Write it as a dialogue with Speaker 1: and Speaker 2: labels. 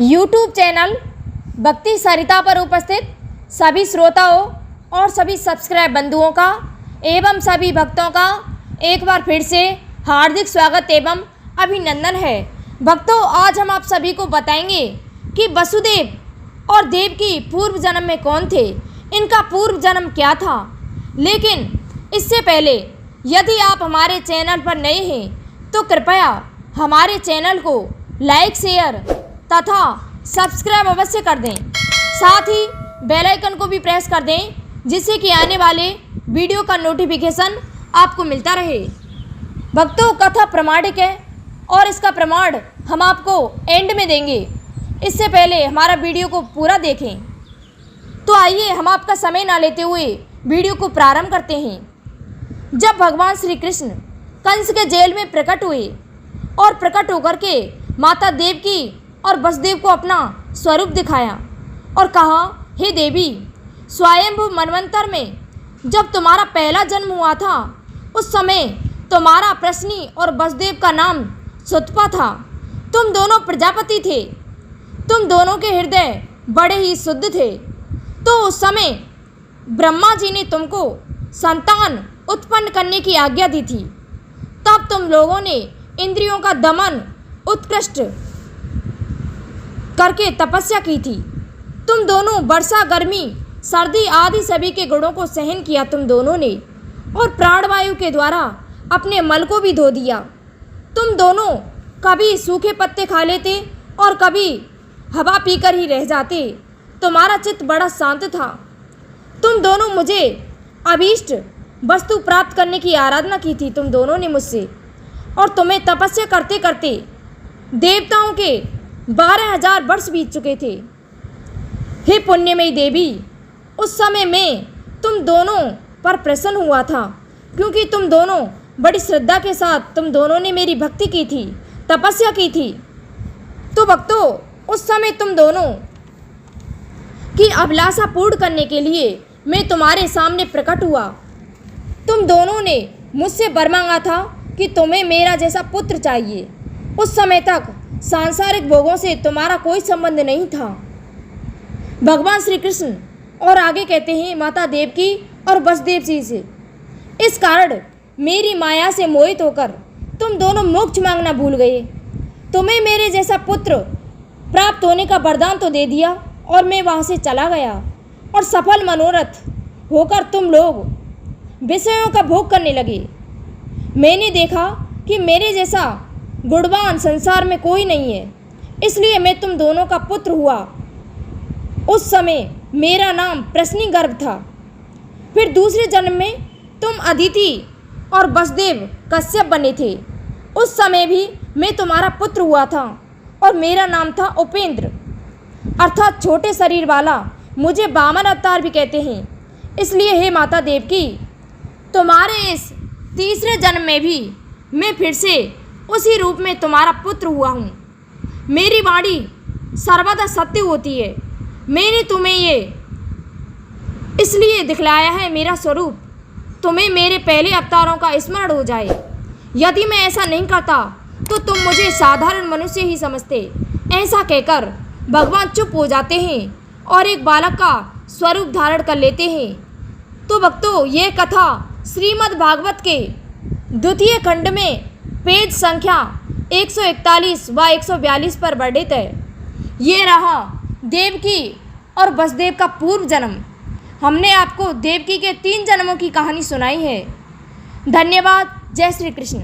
Speaker 1: YouTube channel भक्ति सरिता पर उपस्थित सभी श्रोताओं और सभी सब्सक्राइब बंधुओं का एवं सभी भक्तों का एक बार फिर से हार्दिक स्वागत एवं अभिनंदन है। भक्तों, आज हम आप सभी को बताएंगे कि वसुदेव और देवकी पूर्व जन्म में कौन थे, इनका पूर्व जन्म क्या था। लेकिन इससे पहले यदि आप हमारे चैनल पर नए हैं तो कृपया हमारे चैनल को लाइक, शेयर तथा सब्सक्राइब अवश्य कर दें। साथ ही बेल आइकन को भी प्रेस कर दें, जिससे कि आने वाले वीडियो का नोटिफिकेशन आपको मिलता रहे। भक्तों, कथा प्रमाणिक है और इसका प्रमाण हम आपको एंड में देंगे। इससे पहले हमारा वीडियो को पूरा देखें। तो आइए हम आपका समय ना लेते हुए वीडियो को प्रारंभ करते हैं। जब भगवान श्री कृष्ण कंस के जेल में प्रकट हुए और प्रकट होकर के माता देवकी और वसुदेव को अपना स्वरूप दिखाया और कहा, हे देवी, स्वयंभू मनवंतर में जब तुम्हारा पहला जन्म हुआ था उस समय तुम्हारा प्रश्नी और वसुदेव का नाम सुतपा था। तुम दोनों प्रजापति थे। तुम दोनों के हृदय बड़े ही शुद्ध थे। तो उस समय ब्रह्मा जी ने तुमको संतान उत्पन्न करने की आज्ञा दी थी। तब तुम लोगों ने इंद्रियों का दमन उत्कृष्ट करके तपस्या की थी। तुम दोनों वर्षा, गर्मी, सर्दी आदि सभी के गुणों को सहन किया तुम दोनों ने, और प्राणवायु के द्वारा अपने मल को भी धो दिया। तुम दोनों कभी सूखे पत्ते खा लेते और कभी हवा पीकर ही रह जाते। तुम्हारा चित्त बड़ा शांत था। तुम दोनों मुझे अभीष्ट वस्तु प्राप्त करने की आराधना की थी तुम दोनों ने मुझसे, और तुम्हें तपस्या करते करते देवताओं के 12,000 वर्ष बीत चुके थे। हे पुण्यमयी देवी, उस समय मैं तुम दोनों पर प्रसन्न हुआ था, क्योंकि तुम दोनों बड़ी श्रद्धा के साथ तुम दोनों ने मेरी भक्ति की थी, तपस्या की थी। तो भक्तों, उस समय तुम दोनों की अभिलाषा पूर्ण करने के लिए मैं तुम्हारे सामने प्रकट हुआ। तुम दोनों ने मुझसे वर मांगा था कि तुम्हें मेरा जैसा पुत्र चाहिए। उस समय तक सांसारिक भोगों से तुम्हारा कोई संबंध नहीं था। भगवान श्री कृष्ण और आगे कहते हैं माता देवकी और वसुदेव जी से, इस कारण मेरी माया से मोहित होकर तुम दोनों मोक्ष मांगना भूल गए। तुम्हें मेरे जैसा पुत्र प्राप्त होने का वरदान तो दे दिया और मैं वहाँ से चला गया, और सफल मनोरथ होकर तुम लोग विषयों का भोग करने लगे। मैंने देखा कि मेरे जैसा गुणवान संसार में कोई नहीं है, इसलिए मैं तुम दोनों का पुत्र हुआ। उस समय मेरा नाम प्रश्निगर्भ था। फिर दूसरे जन्म में तुम अदिति और वसुदेव कश्यप बने थे। उस समय भी मैं तुम्हारा पुत्र हुआ था और मेरा नाम था उपेंद्र, अर्थात छोटे शरीर वाला। मुझे वामन अवतार भी कहते हैं। इसलिए हे माता देवकी, तुम्हारे इस तीसरे जन्म में भी मैं फिर से उसी रूप में तुम्हारा पुत्र हुआ हूँ। मेरी वाणी सर्वदा सत्य होती है। मैंने तुम्हें ये इसलिए दिखलाया है मेरा स्वरूप, तुम्हें मेरे पहले अवतारों का स्मरण हो जाए। यदि मैं ऐसा नहीं करता तो तुम मुझे साधारण मनुष्य ही समझते। ऐसा कहकर भगवान चुप हो जाते हैं और एक बालक का स्वरूप धारण कर लेते हैं। तो भक्तों, ये कथा श्रीमद् भागवत के द्वितीय खंड में पेज संख्या 141 व 142 पर वर्णित है। ये रहा देवकी और वसुदेव का पूर्व जन्म। हमने आपको देवकी के 3 जन्मों की कहानी सुनाई है। धन्यवाद। जय श्री कृष्ण।